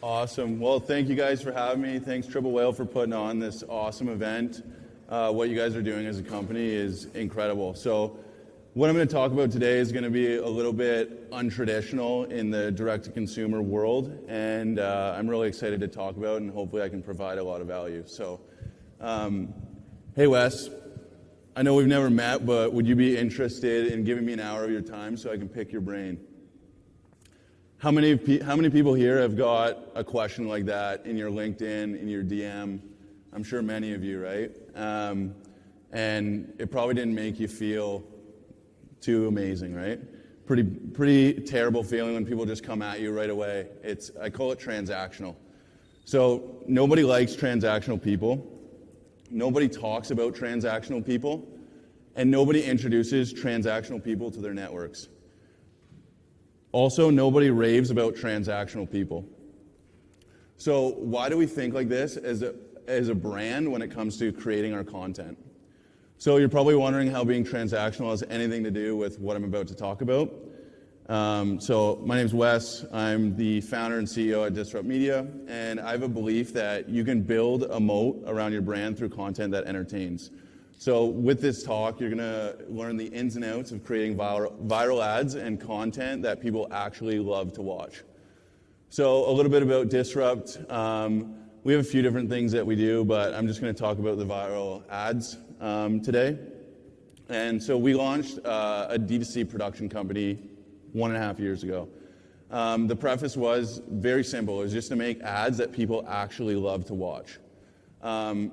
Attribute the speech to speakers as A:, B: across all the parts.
A: Awesome. Well, thank you guys for having me. Thanks Triple Whale for putting on this awesome event. What you guys are doing as a company is incredible. So what I'm going to talk about today is going to be a little bit untraditional in the direct-to-consumer world, and I'm really excited to talk about, and hopefully I can provide a lot of value. So, hey Wes, I know we've never met, but would you be interested in giving me an hour of your time so I can pick your brain? How many people here have got a question like that in your LinkedIn, in your DM? I'm sure many of you, right? And it probably didn't make you feel too amazing, right? Pretty terrible feeling when people just come at you right away. I call it transactional. So nobody likes transactional people. Nobody talks about transactional people. And nobody introduces transactional people to their networks. Also, nobody raves about transactional people. So why do we think like this as a brand when it comes to creating our content? So you're probably wondering how being transactional has anything to do with what I'm about to talk about. So my name's Wes. I'm the founder and CEO at Dsrupt Media, and I have a belief that you can build a moat around your brand through content that entertains. So with this talk, you're going to learn the ins and outs of creating viral ads and content that people actually love to watch. So a little bit about Dsrupt. We have a few different things that we do, but I'm just going to talk about the viral ads today. And so we launched a D2C production company 1.5 years ago. The preface was very simple. It was just to make ads that people actually love to watch.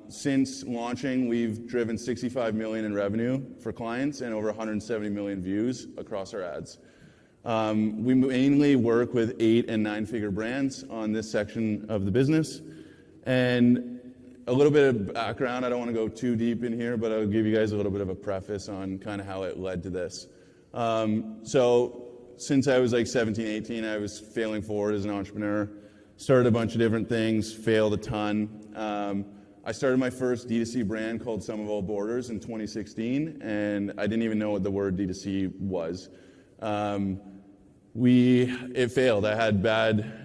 A: Since launching, we've driven 65 million in revenue for clients and over 170 million views across our ads. We mainly work with 8- and 9-figure brands on this section of the business. And a little bit of background, I don't want to go too deep in here, but I'll give you guys a little bit of a preface on kind of how it led to this. So since I was like 17, 18, I was failing forward as an entrepreneur. Started a bunch of different things, failed a ton. I started my first D2C brand called Sum of All Borders in 2016, and I didn't even know what the word D2C was. It failed. I had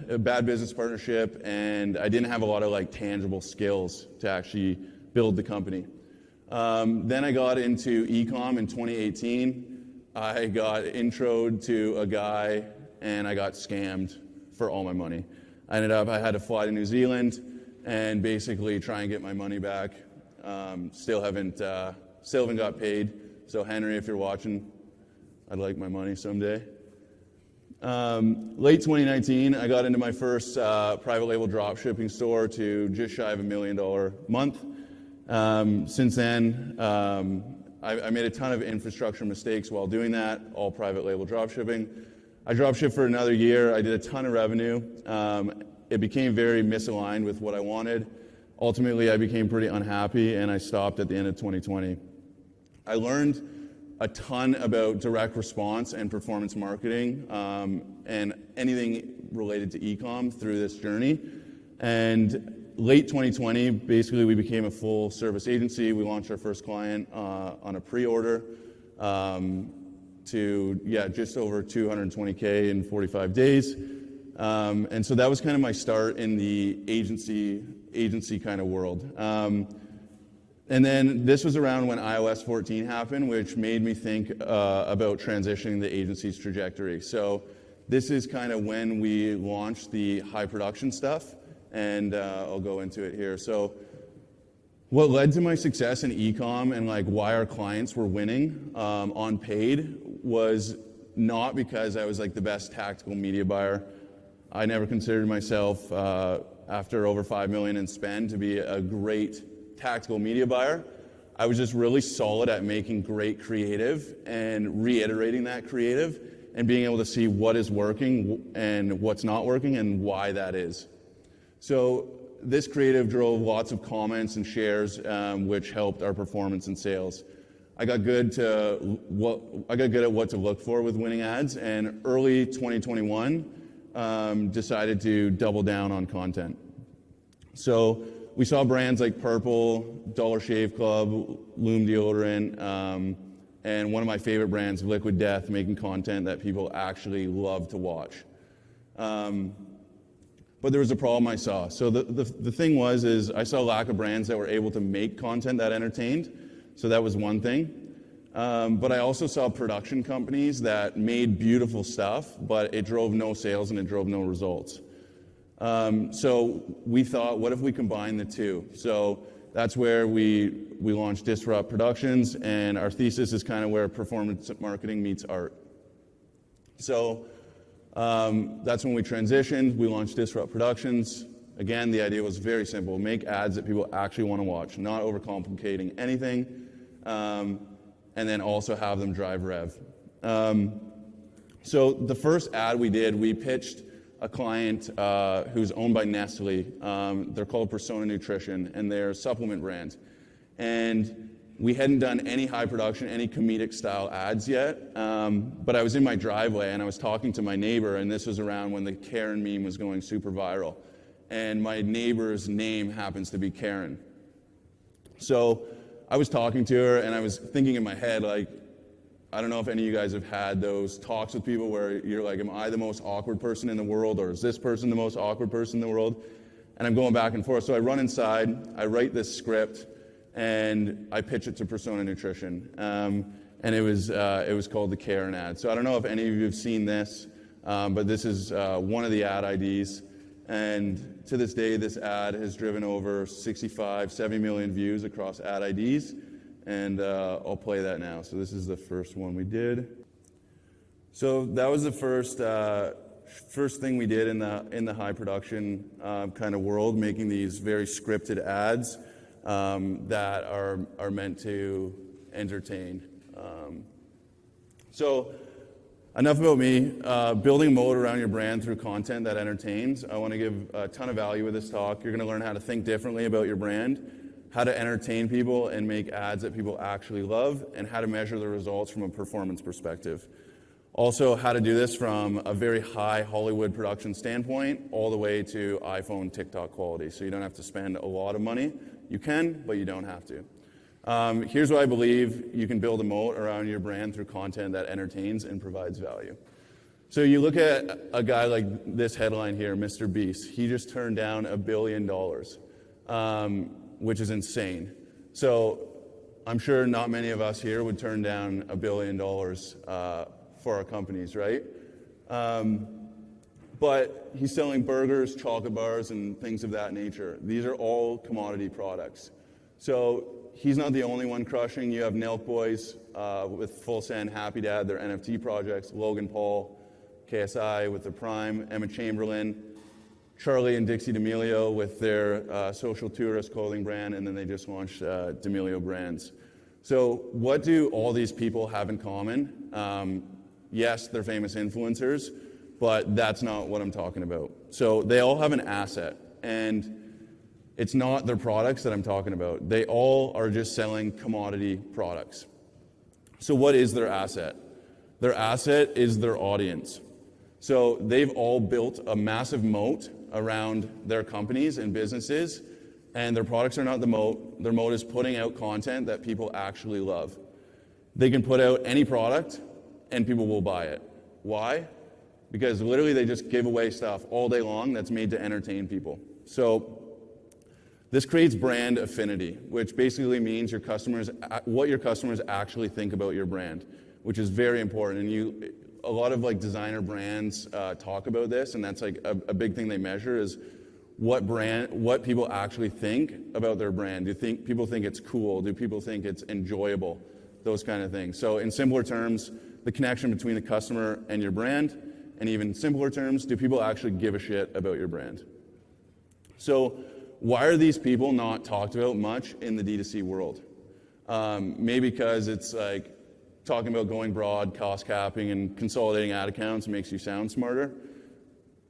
A: a bad business partnership, and I didn't have a lot of like tangible skills to actually build the company. Then I got into e-com in 2018. I got introed to a guy, and I got scammed for all my money. I had to fly to New Zealand and basically try and get my money back. Still haven't got paid. So Henry, if you're watching, I'd like my money someday. Late 2019, I got into my first private label drop shipping store to just shy of $1 million a month. Since then, I made a ton of infrastructure mistakes while doing that, all private label drop shipping. I drop shipped for another year. I did a ton of revenue. It became very misaligned with what I wanted. Ultimately, I became pretty unhappy, and I stopped at the end of 2020. I learned a ton about direct response and performance marketing and anything related to e-com through this journey. And late 2020, basically, we became a full-service agency. We launched our first client on a pre-order to just over $220K in 45 days. And so that was kind of my start in the agency kind of world. And then this was around when iOS 14 happened, which made me think about transitioning the agency's trajectory. So this is kind of when we launched the high production stuff, and I'll go into it here. So what led to my success in e-com and like why our clients were winning on paid was not because I was like the best tactical media buyer. I never considered myself, after over 5 million in spend, to be a great tactical media buyer. I was just really solid at making great creative and reiterating that creative and being able to see what is working and what's not working and why that is. So this creative drove lots of comments and shares, which helped our performance and sales. I got good at what to look for with winning ads, and early 2021, decided to double down on content. So we saw brands like Purple, Dollar Shave Club, Loom Deodorant, and one of my favorite brands, Liquid Death, making content that people actually love to watch. but there was a problem I saw. So the thing is I saw a lack of brands that were able to make content that entertained. So that was one thing. But I also saw production companies that made beautiful stuff, but it drove no sales and it drove no results. So we thought, what if we combine the two? So that's where we launched Dsrupt Productions, and our thesis is kind of where performance marketing meets art. So that's when we transitioned. We launched Dsrupt Productions. Again, the idea was very simple. Make ads that people actually want to watch, not overcomplicating anything, and then also have them drive rev. So the first ad we did, we pitched a client who's owned by Nestle. They're called Persona Nutrition, and they're a supplement brand. And we hadn't done any high production, any comedic style ads yet, but I was in my driveway and I was talking to my neighbor, and this was around when the Karen meme was going super viral. And my neighbor's name happens to be Karen. So I was talking to her and I was thinking in my head, like, I don't know if any of you guys have had those talks with people where you're like, am I the most awkward person in the world, or is this person the most awkward person in the world? And I'm going back and forth. So I run inside, I write this script, and I pitch it to Persona Nutrition. And it was called the Karen ad. So I don't know if any of you have seen this, but this is one of the ad IDs. And to this day, this ad has driven over 65, 70 million views across ad IDs. And I'll play that now. So this is the first one we did. So that was the first thing we did in the high production kind of world, making these very scripted ads that are meant to entertain. So enough about me. Building a moat around your brand through content that entertains. I want to give a ton of value with this talk. You're going to learn how to think differently about your brand, how to entertain people and make ads that people actually love, and how to measure the results from a performance perspective. Also, how to do this from a very high Hollywood production standpoint all the way to iPhone, TikTok quality. So you don't have to spend a lot of money. You can, but you don't have to. Here's what I believe you can build a moat around your brand through content that entertains and provides value. So you look at a guy like this headline here, Mr. Beast. He just turned down $1 billion, which is insane. So I'm sure not many of us here would turn down $1 billion for our companies, right? But he's selling burgers, chocolate bars, and things of that nature. These are all commodity products. So he's not the only one crushing. You have Nelk Boys with Full Send, Happy Dad, their NFT projects, Logan Paul, KSI with the Prime, Emma Chamberlain, Charlie and Dixie D'Amelio with their social tourist clothing brand, and then they just launched D'Amelio Brands. So what do all these people have in common? Yes, they're famous influencers, but that's not what I'm talking about. So they all have an asset, and it's not their products that I'm talking about. They all are just selling commodity products. So what is their asset? Their asset is their audience. So they've all built a massive moat around their companies and businesses, and their products are not the moat. Their moat is putting out content that people actually love. They can put out any product, and people will buy it. Why? Because literally they just give away stuff all day long that's made to entertain people. So this creates brand affinity, which basically means what your customers actually think about your brand, which is very important. And a lot of like designer brands talk about this, and that's like a big thing they measure is what people actually think about their brand. Do people think it's cool? Do people think it's enjoyable? Those kind of things. So in simpler terms, the connection between the customer and your brand, and even simpler terms, do people actually give a shit about your brand? So why are these people not talked about much in the D2C world? Maybe because it's like talking about going broad, cost capping, and consolidating ad accounts makes you sound smarter.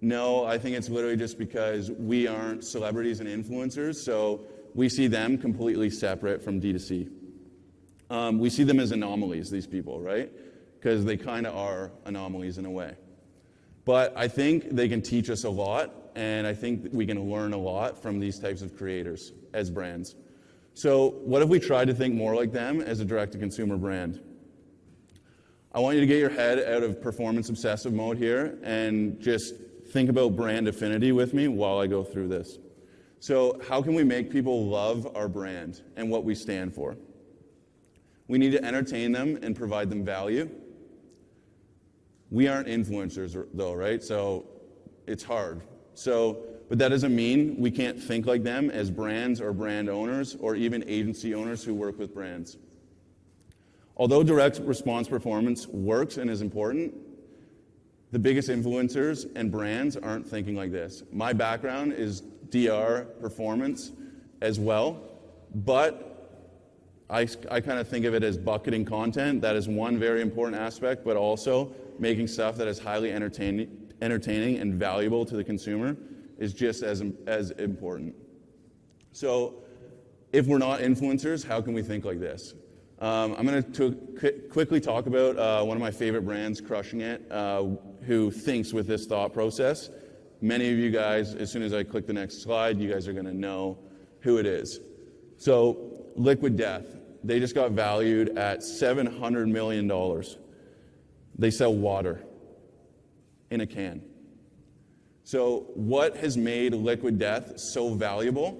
A: No, I think it's literally just because we aren't celebrities and influencers, so we see them completely separate from D2C. We see them as anomalies, these people, right? Because they kind of are anomalies in a way. But I think they can teach us a lot, and I think we can learn a lot from these types of creators as brands. So what if we tried to think more like them as a direct-to-consumer brand? I want you to get your head out of performance obsessive mode here and just think about brand affinity with me while I go through this. So how can we make people love our brand and what we stand for? We need to entertain them and provide them value. We aren't influencers though, right? So it's hard. But that doesn't mean we can't think like them as brands or brand owners or even agency owners who work with brands. Although direct response performance works and is important, the biggest influencers and brands aren't thinking like this. My background is DR performance as well, but I kind of think of it as bucketing content. That is one very important aspect, but also making stuff that is highly entertaining and valuable to the consumer is just as important. So if we're not influencers, how can we think like this? I'm going to quickly talk about one of my favorite brands, Crushing It, who thinks with this thought process. Many of you guys, as soon as I click the next slide, you guys are going to know who it is. So Liquid Death, they just got valued at $700 million. They sell water in a can. So what has made Liquid Death so valuable?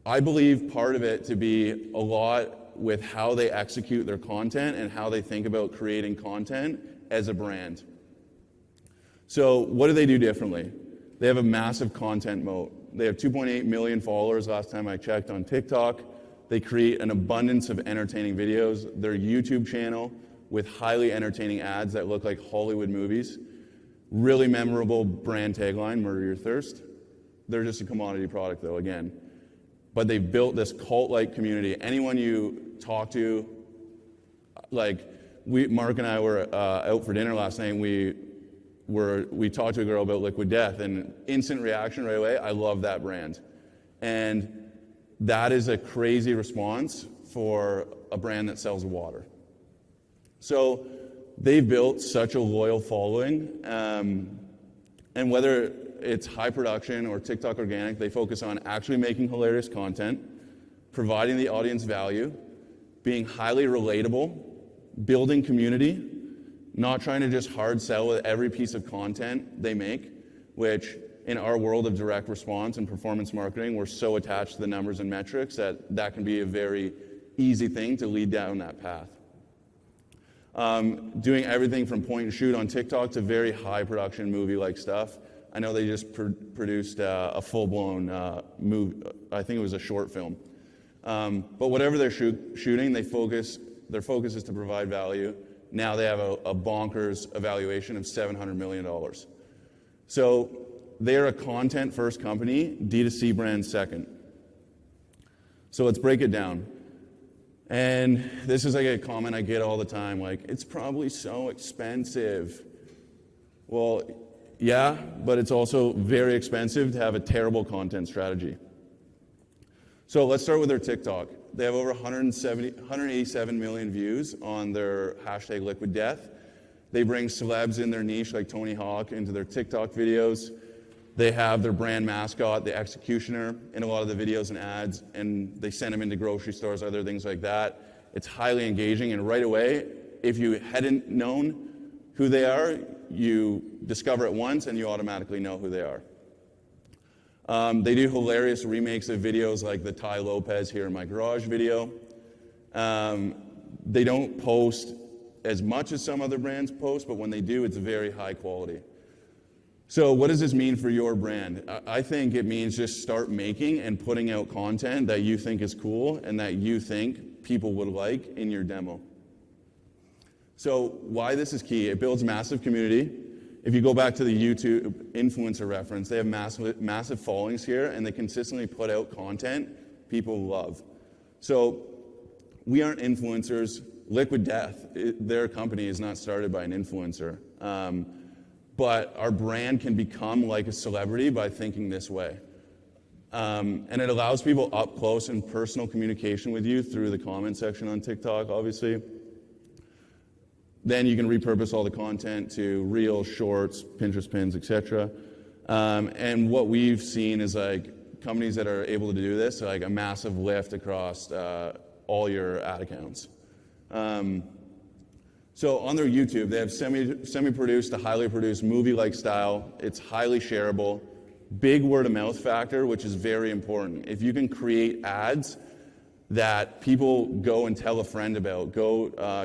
A: I believe part of it to be a lot with how they execute their content and how they think about creating content as a brand. So what do they do differently? They have a massive content moat. They have 2.8 million followers last time I checked on TikTok. They create an abundance of entertaining videos. Their YouTube channel with highly entertaining ads that look like Hollywood movies. Really memorable brand tagline, Murder Your Thirst. They're just a commodity product though, again. But they've built this cult-like community. Anyone you talk to, like Mark and I were out for dinner last night, and we talked to a girl about Liquid Death, and instant reaction right away, I love that brand. And that is a crazy response for a brand that sells water. So they've built such a loyal following, and whether it's high production or TikTok organic, they focus on actually making hilarious content, providing the audience value, being highly relatable, building community, not trying to just hard sell with every piece of content they make, which in our world of direct response and performance marketing, we're so attached to the numbers and metrics that can be a very easy thing to lead down that path. Doing everything from point and shoot on TikTok to very high production movie-like stuff. I know they just produced a full-blown movie. I think it was a short film. But whatever they're shooting, their focus is to provide value. Now they have a bonkers evaluation of $700 million. So they're a content-first company, D2C brand second. So let's break it down. And this is like a comment I get all the time, like, it's probably so expensive. Well, yeah, but it's also very expensive to have a terrible content strategy. So let's start with their TikTok. They have over 187 million views on their hashtag Liquid Death. They bring celebs in their niche like Tony Hawk into their TikTok videos. They have their brand mascot, the Executioner, in a lot of the videos and ads, and they send them into grocery stores, other things like that. It's highly engaging, and right away, if you hadn't known who they are, you discover it once and you automatically know who they are. They do hilarious remakes of videos like the Ty Lopez Here in My Garage video. They don't post as much as some other brands post, but when they do, it's very high quality. So what does this mean for your brand? I think it means just start making and putting out content that you think is cool and that you think people would like in your demo. So why this is key, it builds massive community. If you go back to the YouTube influencer reference, they have massive followings here, and they consistently put out content people love. So we aren't influencers. Liquid Death, their company is not started by an influencer. But our brand can become like a celebrity by thinking this way. And it allows people up close and personal communication with you through the comment section on TikTok, obviously. Then you can repurpose all the content to Reels, Shorts, Pinterest pins, etc. And what we've seen is like companies that are able to do this, like a massive lift across all your ad accounts. So on their YouTube, they have semi-produced to highly produced movie-like style. It's highly shareable. Big word-of-mouth factor, which is very important. If you can create ads that people go and tell a friend about,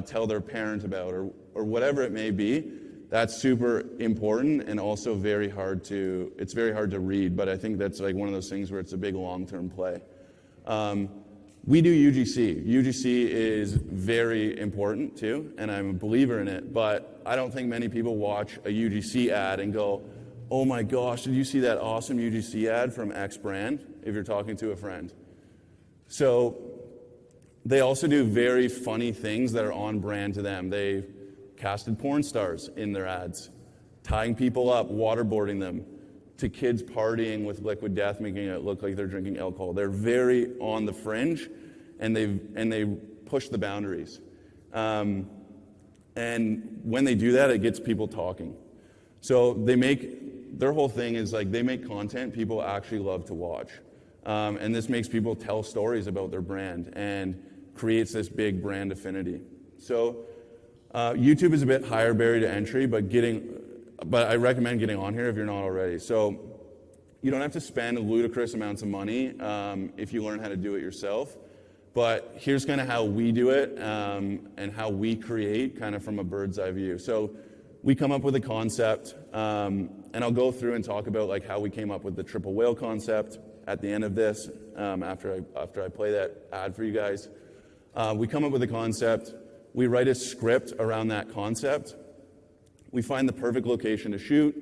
A: tell their parent about, or whatever it may be, that's super important and also very hard to read, but I think that's like one of those things where it's a big long-term play. We do UGC. UGC is very important too, and I'm a believer in it, but I don't think many people watch a UGC ad and go, oh my gosh, did you see that awesome UGC ad from X brand, if you're talking to a friend. So they also do very funny things that are on brand to them. They casted porn stars in their ads, tying people up, waterboarding them, to kids partying with liquid death, making it look like they're drinking alcohol. They're very on the fringe, and they push the boundaries. And when they do that, it gets people talking. So their whole thing is like they make content people actually love to watch. And this makes people tell stories about their brand and creates this big brand affinity. So YouTube is a bit higher barrier to entry, but I recommend getting on here if you're not already. So you don't have to spend ludicrous amounts of money if you learn how to do it yourself. But here's kind of how we do it and how we create kind of from a bird's eye view. So we come up with a concept, and I'll go through and talk about like how we came up with the triple whale concept at the end of this after I play that ad for you guys. We come up with a concept. We write a script around that concept. We find the perfect location to shoot.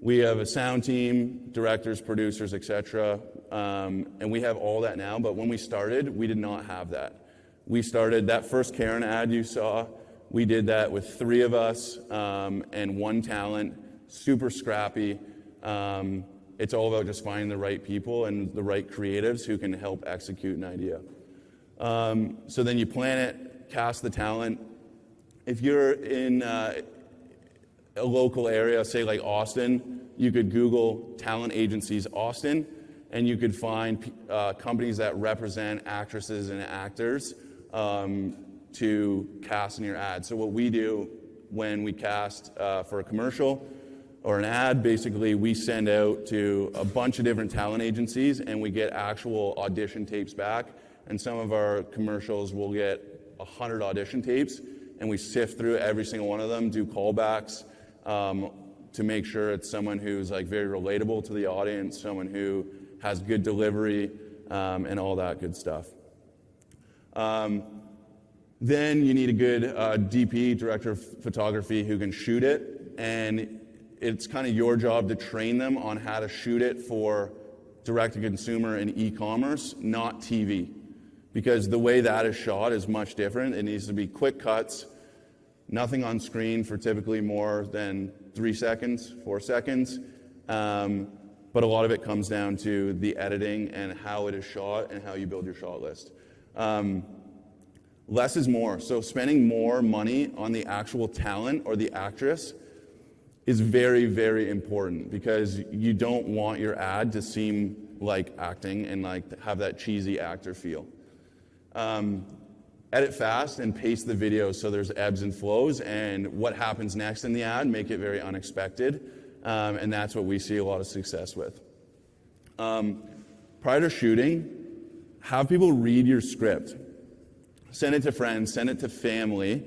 A: We have a sound team, directors, producers, etc. And we have all that now, but when we started, we did not have that. We started that first Karen ad you saw, we did that with 3 of us and 1 talent, super scrappy. It's all about just finding the right people and the right creatives who can help execute an idea. So then you plan it, cast the talent. If you're in a local area, say like Austin, you could Google talent agencies Austin, and you could find companies that represent actresses and actors to cast in your ad. So what we do when we cast for a commercial or an ad, basically we send out to a bunch of different talent agencies and we get actual audition tapes back. And some of our commercials will get 100 audition tapes, and we sift through every single one of them, do callbacks to make sure it's someone who's like very relatable to the audience, someone who has good delivery, and all that good stuff. Then you need a good DP, director of photography, who can shoot it, and it's kind of your job to train them on how to shoot it for direct-to-consumer and e-commerce, not TV. Because the way that is shot is much different. It needs to be quick cuts, nothing on screen for typically more than 3 seconds, 4 seconds. But a lot of it comes down to the editing and how it is shot and how you build your shot list. Less is more. So spending more money on the actual talent or the actress is very, very important because you don't want your ad to seem like acting and like have that cheesy actor feel. Edit fast and pace the video so there's ebbs and flows, and what happens next in the ad, make it very unexpected, and that's what we see a lot of success with. Prior to shooting, have people read your script. Send it to friends, send it to family,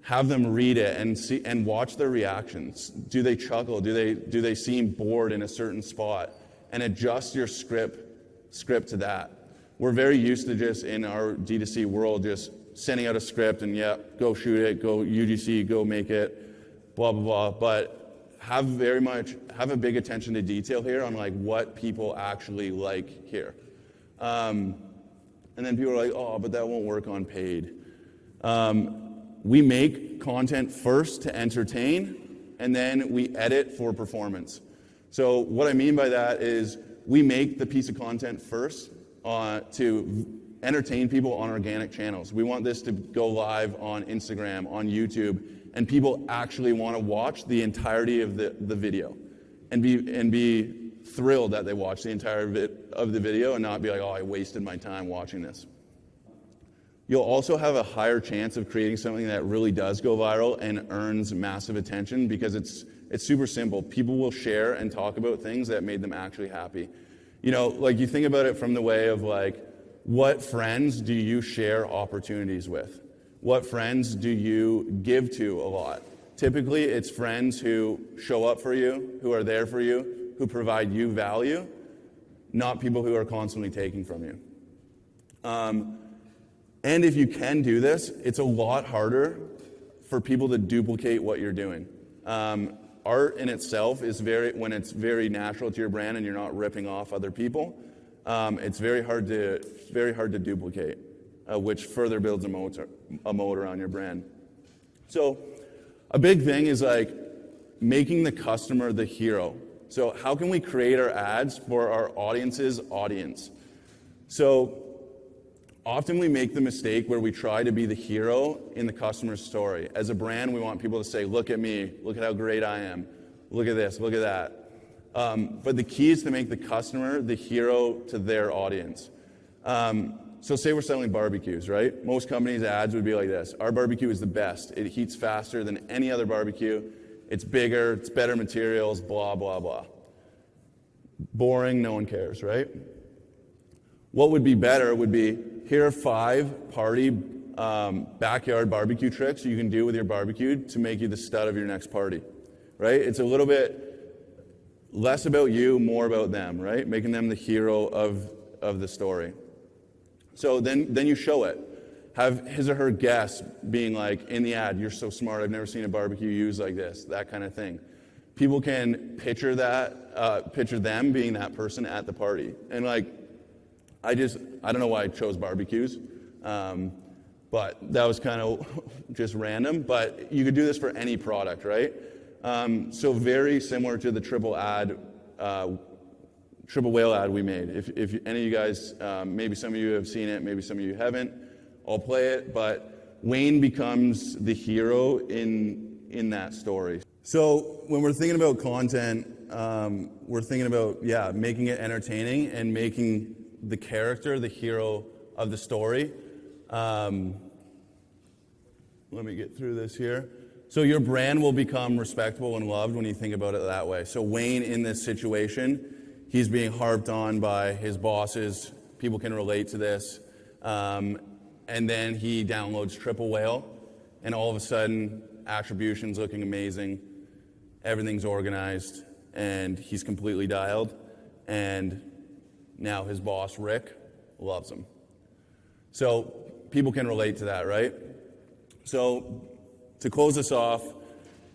A: have them read it and watch their reactions. Do they chuckle? Do they seem bored in a certain spot? And adjust your script to that. We're very used to just in our D2C world just sending out a script and go shoot it, go UGC, go make it, blah blah blah. But have a big attention to detail here on like what people actually like here. And then people are like, oh, but that won't work on paid. We make content first to entertain, and then we edit for performance. So what I mean by that is we make the piece of content first to entertain people on organic channels. We want this to go live on Instagram, on YouTube, and people actually want to watch the entirety of the video and be thrilled that they watch the entire of the video and not be like, oh, I wasted my time watching this. you'll also have a higher chance of creating something that really does go viral and earns massive attention because it's super simple. People will share and talk about things that made them actually happy. You know, like you think about it from the way of like, what friends do you share opportunities with? What friends do you give to a lot? Typically, it's friends who show up for you, who are there for you, who provide you value, not people who are constantly taking from you. And if you can do this, it's a lot harder for people to duplicate what you're doing. Art in itself is when it's very natural to your brand and you're not ripping off other people, it's very hard to duplicate, which further builds a moat around your brand. So a big thing is like making the customer the hero. So how can we create our ads for our audience's audience? So often we make the mistake where we try to be the hero in the customer's story. As a brand, we want people to say, look at me, look at how great I am, look at this, look at that. But the key is to make the customer the hero to their audience. So say we're selling barbecues, right? Most companies' ads would be like this. Our barbecue is the best. It heats faster than any other barbecue. It's bigger, it's better materials, blah, blah, blah. Boring, no one cares, right? What would be better would be, here are 5 party backyard barbecue tricks you can do with your barbecue to make you the stud of your next party, right? It's a little bit less about you, more about them, right? Making them the hero of the story. So then you show it. Have his or her guests being like, in the ad, you're so smart, I've never seen a barbecue used like this, that kind of thing. People can picture that, picture them being that person at the party. And like, I don't know why I chose barbecues, but that was kind of just random. But you could do this for any product, right? So very similar to the triple whale ad we made. If any of you guys, maybe some of you have seen it, maybe some of you haven't, I'll play it. But Wayne becomes the hero in that story. So when we're thinking about content, we're thinking about, making it entertaining and making the character the hero of the story. Let me get through this here. So your brand will become respectable and loved when you think about it that way. So Wayne, in this situation, he's being harped on by his bosses. People can relate to this. And then he downloads Triple Whale, and all of a sudden, attribution's looking amazing, everything's organized, and he's completely dialed. And now his boss, Rick, loves him. So people can relate to that, right? So to close this off,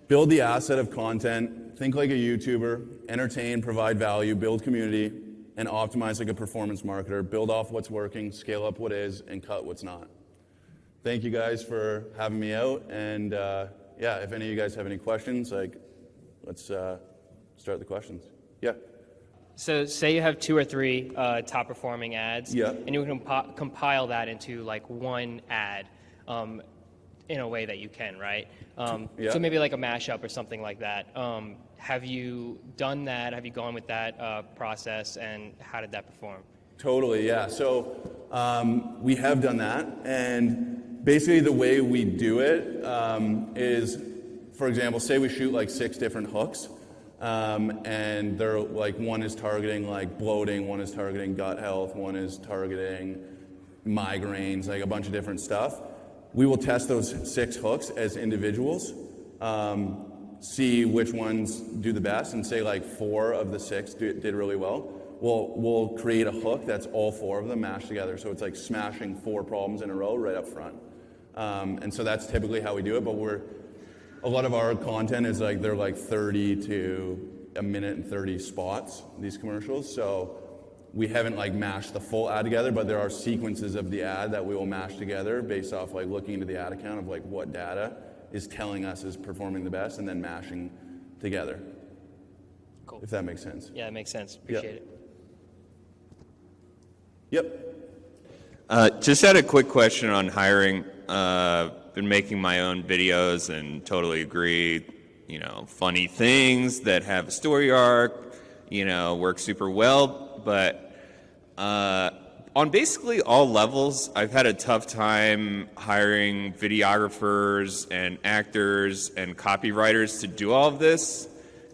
A: build the asset of content, think like a YouTuber, entertain, provide value, build community, and optimize like a performance marketer. Build off what's working, scale up what is, and cut what's not. Thank you guys for having me out. And if any of you guys have any questions, let's start the questions. Yeah.
B: So say you have 2 or 3 top performing ads,
A: and
B: you can compile that into like one ad in a way that you can, right? So maybe like a mashup or something like that. Have you done that? Have you gone with that process, and how did that perform?
A: Totally, yeah. So we have done that, and basically the way we do it is, for example, say we shoot like 6 different hooks. And they're like, one is targeting like bloating, one is targeting gut health, one is targeting migraines, like a bunch of different stuff. We will test those 6 hooks as individuals, see which ones do the best, and say like 4 of the 6 did really well. We'll create a hook that's all 4 of them mashed together. So it's like smashing 4 problems in a row right up front. And so that's typically how we do it, but a lot of our content is like, they're like 30 to a minute and 30 spots, these commercials. So we haven't like mashed the full ad together, but there are sequences of the ad that we will mash together based off like looking into the ad account of like what data is telling us is performing the best, and then mashing together.
B: Cool.
A: If that makes sense.
B: Yeah, it makes sense. Appreciate it.
A: Yep.
C: Just had a quick question on hiring. Been making my own videos and totally agree, funny things that have a story arc, work super well, but On basically all levels, I've had a tough time hiring videographers and actors and copywriters to do all of this.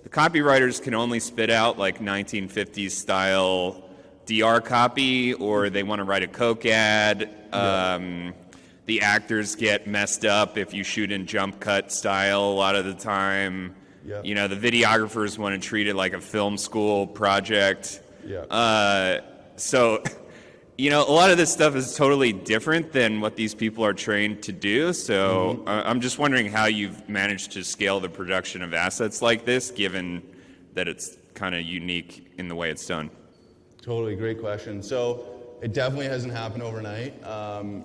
C: The copywriters can only spit out like 1950s style DR copy, or they want to write a Coke ad. The actors get messed up if you shoot in jump cut style a lot of the time.
A: Yeah.
C: You know, the videographers want to treat it like a film school project.
A: Yeah.
C: So, you know, a lot of this stuff is totally different than what these people are trained to do. So I'm just wondering how you've managed to scale the production of assets like this, given that it's kind of unique in the way it's done.
A: Totally, great question. So it definitely hasn't happened overnight.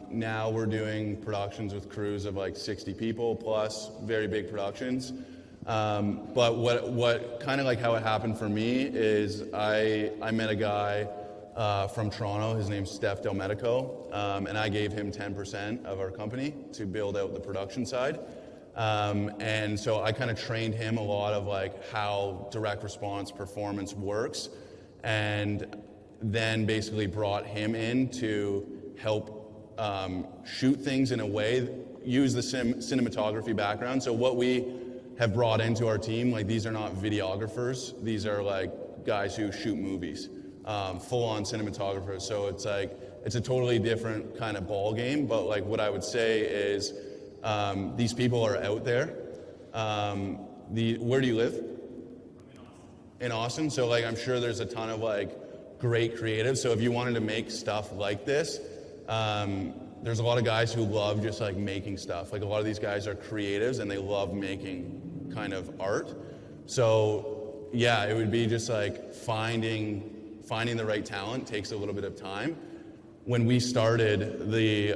A: Now we're doing productions with crews of like 60 people plus, very big productions. But what kind of like how it happened for me is I met a guy from Toronto. His name's Steph Del Medico, and I gave him 10% of our company to build out the production side. And so I kind of trained him a lot of like how direct response performance works, and then basically brought him in to help shoot things in a way, use the cinematography background. So what we have brought into our team, like these are not videographers, these are like guys who shoot movies. Full-on cinematographers, so it's like it's a totally different kind of ball game. But like what I would say is these people are out there. Where do you live? In Austin. So like I'm sure there's a ton of like great creatives. So if you wanted to make stuff like this, there's a lot of guys who love just like making stuff. Like a lot of these guys are creatives and they love making kind of art. So yeah, it would be just like finding the right talent takes a little bit of time. When we started the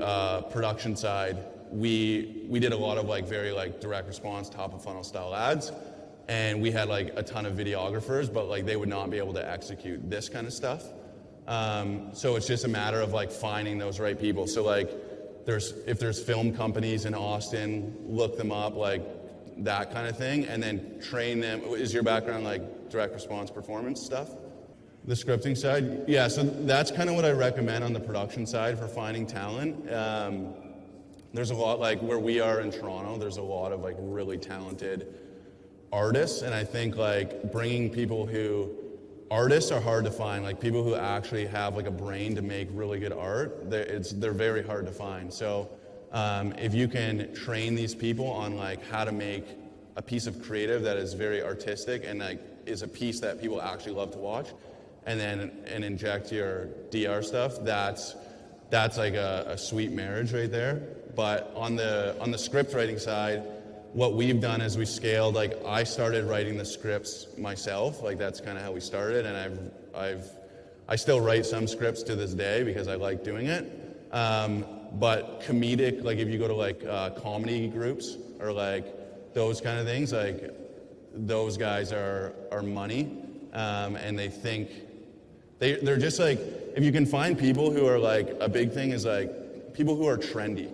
A: production side, we did a lot of like very like direct response, top of funnel style ads, and we had like a ton of videographers, but like they would not be able to execute this kind of stuff. So it's just a matter of like finding those right people. So like if there's film companies in Austin, look them up, like that kind of thing, and then train them. Is your background like direct response performance stuff? The scripting side? Yeah, so that's kind of what I recommend on the production side for finding talent. There's a lot, like where we are in Toronto, there's a lot of like really talented artists, and I think like bringing people who, artists are hard to find, like people who actually have like a brain to make really good art, they're very hard to find. So if you can train these people on like how to make a piece of creative that is very artistic and like is a piece that people actually love to watch, and inject your DR stuff, that's like a sweet marriage right there. But on the script writing side, what we've done is we scaled, like I started writing the scripts myself, like that's kind of how we started, and I still write some scripts to this day because I like doing it. But comedic, like if you go to like comedy groups or like those kind of things, like those guys are money, and they think, they're just like, if you can find people who are like, a big thing is like people who are trendy.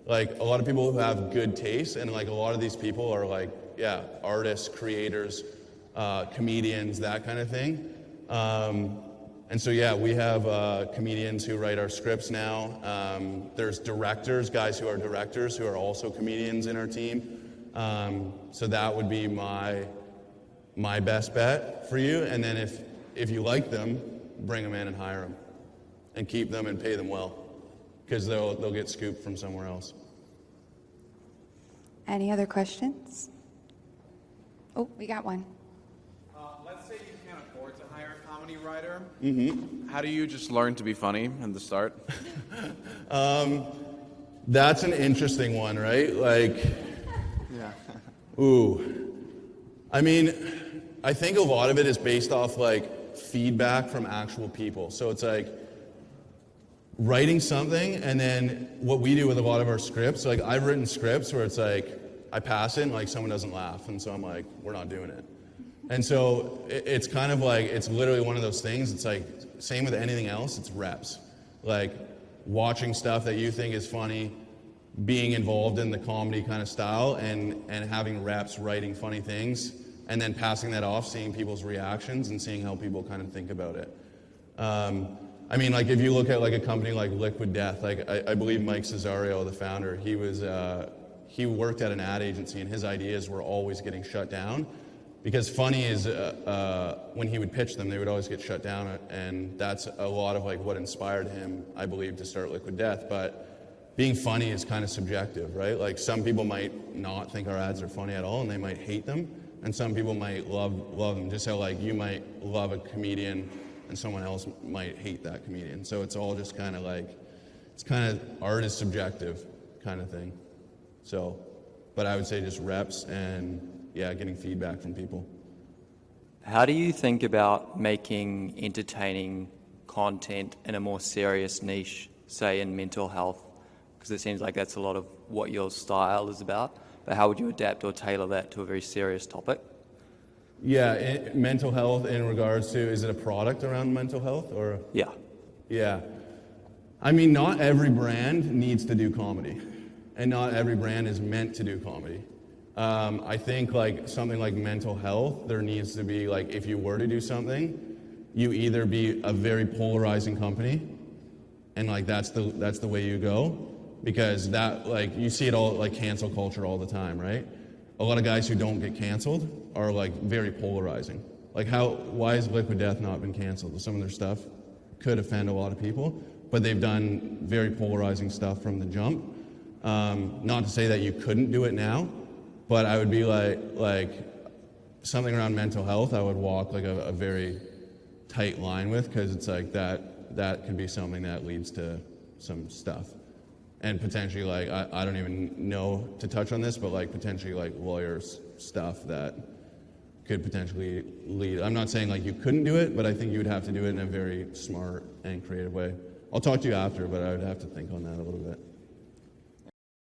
A: Like a lot of people who have good taste, and like a lot of these people are like, yeah, artists, creators, comedians, that kind of thing. And so yeah, we have comedians who write our scripts now. There's directors, guys who are directors who are also comedians in our team. So that would be my best bet for you. And then if you like them, bring them in and hire them, and keep them and pay them well, because they'll get scooped from somewhere else.
D: Any other questions? Oh, we got one.
E: Let's say you can't afford to hire a comedy writer. Mm-hmm. How do you just learn to be funny in the start?
A: That's an interesting one, right? Like,
E: Yeah.
A: ooh. I mean, I think a lot of it is based off like feedback from actual people. So it's like writing something, and then what we do with a lot of our scripts, like I've written scripts where it's like I pass it and like someone doesn't laugh, and so I'm like, we're not doing it. And so it's kind of like, it's literally one of those things. It's like same with anything else, it's reps. Like watching stuff that you think is funny, being involved in the comedy kind of style, and having reps writing funny things, and then passing that off, seeing people's reactions and seeing how people kind of think about it. I mean, like if you look at like a company like Liquid Death, like I believe Mike Cesario, the founder, he worked at an ad agency, and his ideas were always getting shut down because funny is when he would pitch them, they would always get shut down, and that's a lot of like what inspired him, I believe, to start Liquid Death. But being funny is kind of subjective, right? Like some people might not think our ads are funny at all, and they might hate them, and some people might love them. Just how like you might love a comedian and someone else might hate that comedian. So it's all just kind of like, it's kind of, art is subjective kind of thing. So, but I would say just reps and yeah, getting feedback from people.
F: How do you think about making entertaining content in a more serious niche, say in mental health? Because it seems like that's a lot of what your style is about. But how would you adapt or tailor that to a very serious topic?
A: Yeah, mental health in regards to, is it a product around mental health or?
F: Yeah.
A: Yeah. I mean, not every brand needs to do comedy, and not every brand is meant to do comedy. I think like something like mental health, there needs to be like, if you were to do something, you either be a very polarizing company, and like that's the way you go, because that, like, you see it all, like cancel culture all the time, right? A lot of guys who don't get canceled are like very polarizing. Like why has Liquid Death not been canceled? Some of their stuff could offend a lot of people, but they've done very polarizing stuff from the jump. Not to say that you couldn't do it now, but I would be like something around mental health, I would walk like a very tight line with, because it's like that could be something that leads to some stuff. And potentially, like, I don't even know to touch on this, but like potentially like lawyers stuff that could potentially lead. I'm not saying like you couldn't do it, but I think you would have to do it in a very smart and creative way. I'll talk to you after, but I would have to think on that a little bit.